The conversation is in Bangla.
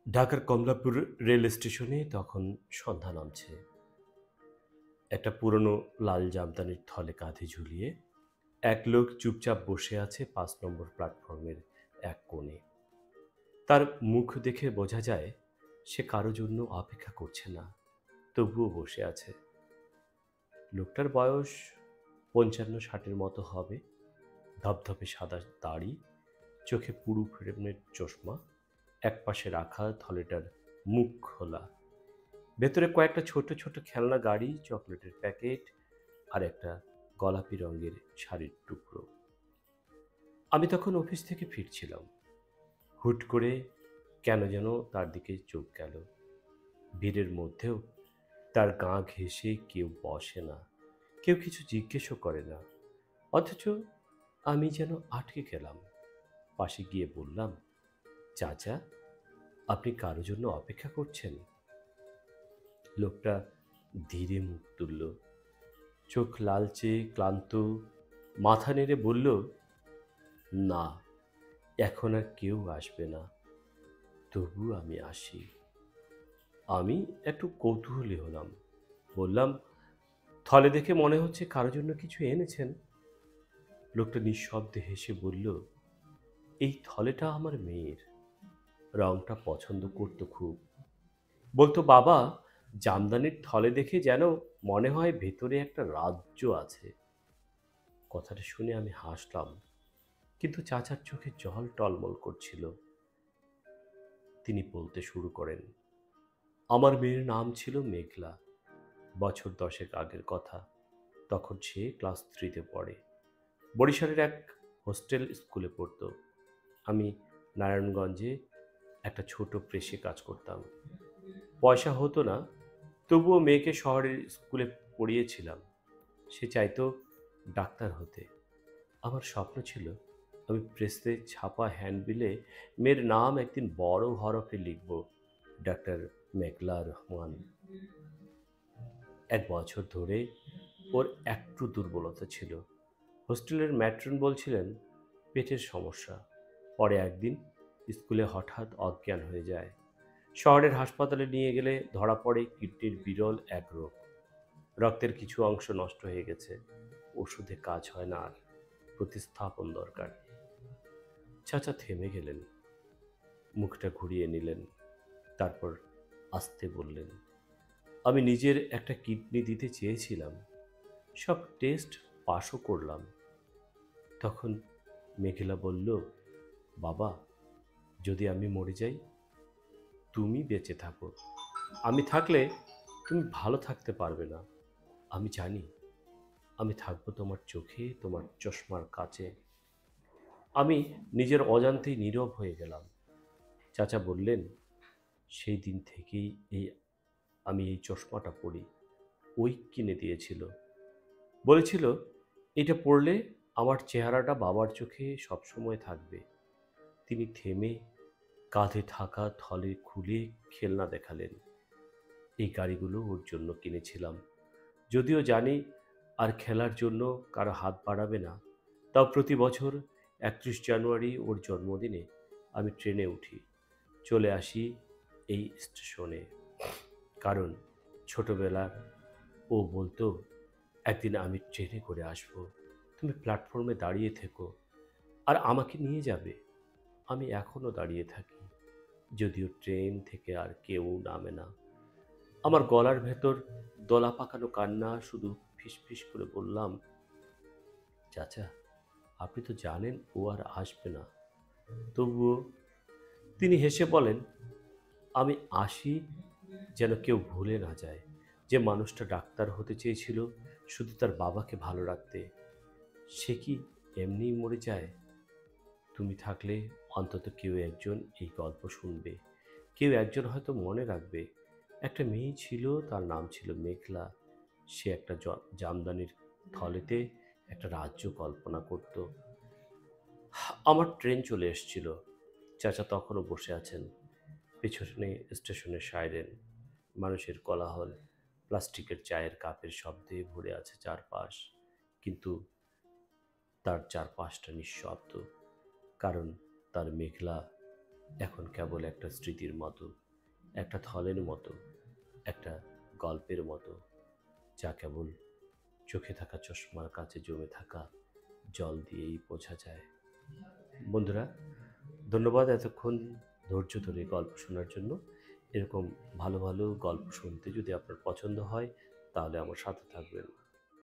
ঢাকার কমলাপুর রেল স্টেশনে তখন সন্ধ্যা নামছে। একটা পুরনো লাল জামদানির থলে কাঁধে ঝুলিয়ে এক লোক চুপচাপ বসে আছে ৫ নম্বর প্ল্যাটফর্মের এক কোণে। তার মুখ দেখে বোঝা যায় সে কারো জন্য অপেক্ষা করছে না, তবুও বসে আছে। লোকটার বয়স ৫৫-৬০-এর মতো হবে। ধপধপে সাদা দাড়ি, চোখে পুরু ফ্রেমের চশমা, একপাশে রাখা থলেটার মুখ খোলা। ভেতরে কয়েকটা ছোট ছোট খেলনা গাড়ি, চকলেটের প্যাকেট আর একটা গোলাপি রঙের শাড়ির টুকরো। আমি তখন অফিস থেকে ফিরছিলাম। হুট করে কেন যেন তার দিকে চোখ গেল। ভিড়ের মধ্যেও তার গা ঘেঁষে কেউ বসে না, কেউ কিছু জিজ্ঞেসও করে না। অথচ আমি যেন আটকে গেলাম। পাশে গিয়ে বললাম, চাচা, আপনি কারো জন্য অপেক্ষা করছেন? লোকটা ধীরে মুখ তুলল, চোখ লালচে, ক্লান্ত, মাথা নেড়ে বলল, না, এখন আর কেউ আসবে না, তবু আমি আসি। আমি একটু কৌতূহলী হলাম। বললাম, থলে দেখে মনে হচ্ছে কারো জন্য কিছু এনেছেন। লোকটা নিঃশব্দে হেসে বলল, এই থলেটা আমার মেয়ের, রংটা পছন্দ করতো খুব। বলতো, বাবা, জামদানির থলে দেখে যেন মনে হয় ভেতরে একটা রাজ্য আছে। কথাটা শুনে আমি হাসলাম, কিন্তু চাচার চোখে জল টলমল করছিল। তিনি বলতে শুরু করেন, আমার মেয়ের নাম ছিল মেঘলা। বছর 10 আগের কথা। তখন সে ক্লাস 3-তে পড়ে। বরিশালের এক হোস্টেল স্কুলে পড়তো। আমি নারায়ণগঞ্জে একটা ছোট প্রেসে কাজ করতাম। পয়সা হতো না, তবুও মেয়েকে শহরের স্কুলে পড়িয়েছিলাম। সে চাইতো ডাক্তার হতে। আমার স্বপ্ন ছিল আমি প্রেসে ছাপা হ্যান্ডবিলে মেয়ের নাম একদিন বড় হরফে লিখব, ডাক্তার মেঘলা রহমান। 1 বছর ধরে ওর একটু দুর্বলতা ছিল। হোস্টেলের ম্যাট্রন বলছিলেন পেটের সমস্যা। পরে একদিন স্কুলে হঠাৎ অজ্ঞান হয়ে যায়। শহরের হাসপাতালে নিয়ে গেলে ধরা পড়ে কিডনির বিরল এক রোগ। রক্তের কিছু অংশ নষ্ট হয়ে গেছে, ওষুধে কাজ হয় না আর, প্রতিস্থাপন দরকার। চাচা থেমে গেলেন, মুখটা ঘুরিয়ে নিলেন, তারপর আস্তে বললেন, আমি নিজের একটা কিডনি দিতে চেয়েছিলাম, সব টেস্ট পাশও করলাম। তখন মেঘলা বলল, বাবা, যদি আমি মরে যাই, তুমি বেঁচে থাকো। আমি থাকলে তুমি ভালো থাকতে পারবে না। আমি জানি, আমি থাকবো তোমার চোখে, তোমার চশমার কাছে। আমি নিজের অজান্তেই নীরব হয়ে গেলাম। চাচা বললেন, সেই দিন থেকেই আমি এই চশমাটা পরি। ওই কিনে দিয়েছিল, বলেছিল এটা পড়লে আমার চেহারাটা বাবার চোখে সবসময় থাকবে। তিনি থেমে কাঁধে থাকা থলে খুলে খেলনা দেখালেন। এই গাড়িগুলো ওর জন্য কিনেছিলাম, যদিও জানি আর খেলার জন্য কারো হাত বাড়াবে না। তাও প্রতি বছর 31 জানুয়ারি ওর জন্মদিনে আমি ট্রেনে উঠি, চলে আসি এই স্টেশনে। কারণ ছোটবেলার ও বলতো, একদিন আমি ট্রেনে করে আসব, তুমি প্ল্যাটফর্মে দাঁড়িয়ে থেকো আর আমাকে নিয়ে যাবে। আমি এখনো দাঁড়িয়ে থাকি, যদিও ট্রেন থেকে আর কেউ নামে না। আমার গলার ভেতর দলা পাকানো কান্না, শুধু ফিসফিস করে বললাম, চাচা, আপনি তো জানেন ও আর আসবে না, তবুও। তিনি হেসে বলেন, আমি আসি যেন কেউ ভুলে না যায় যে মানুষটা ডাক্তার হতে চেয়েছিল শুধু তার বাবাকে ভালো রাখতে। সে কি এমনিই মরে যায়? তুমি থাকলে অন্তত কেউ একজন এই গল্প শুনবে, কেউ একজন হয়তো মনে রাখবে। একটা মেয়ে ছিল, তার নাম ছিল মেঘলা। সে একটা জামদানির থলেতে একটা রাজ্য কল্পনা করত। আমার ট্রেন চলে এসেছিল। চাচা তখনও বসে আছেন। পেছনে স্টেশনের সাইরেন, মানুষের কোলাহল, প্লাস্টিকের চায়ের কাপের শব্দে ভরে আছে চারপাশ। কিন্তু তার চারপাশটা নিঃশব্দ, কারণ তার মেঘলা এখন কেবল একটা স্মৃতির মতো, একটা থলের মতো, একটা গল্পের মতো, যা কেবল চোখে থাকা চশমার কাছে জমে থাকা জল দিয়েই বোঝা যায়। বন্ধুরা, ধন্যবাদ এতক্ষণ ধৈর্য ধরে গল্প শোনার জন্য। এরকম ভালো ভালো গল্প শুনতে যদি আপনার পছন্দ হয়, তাহলে আমার সাথে থাকবেন।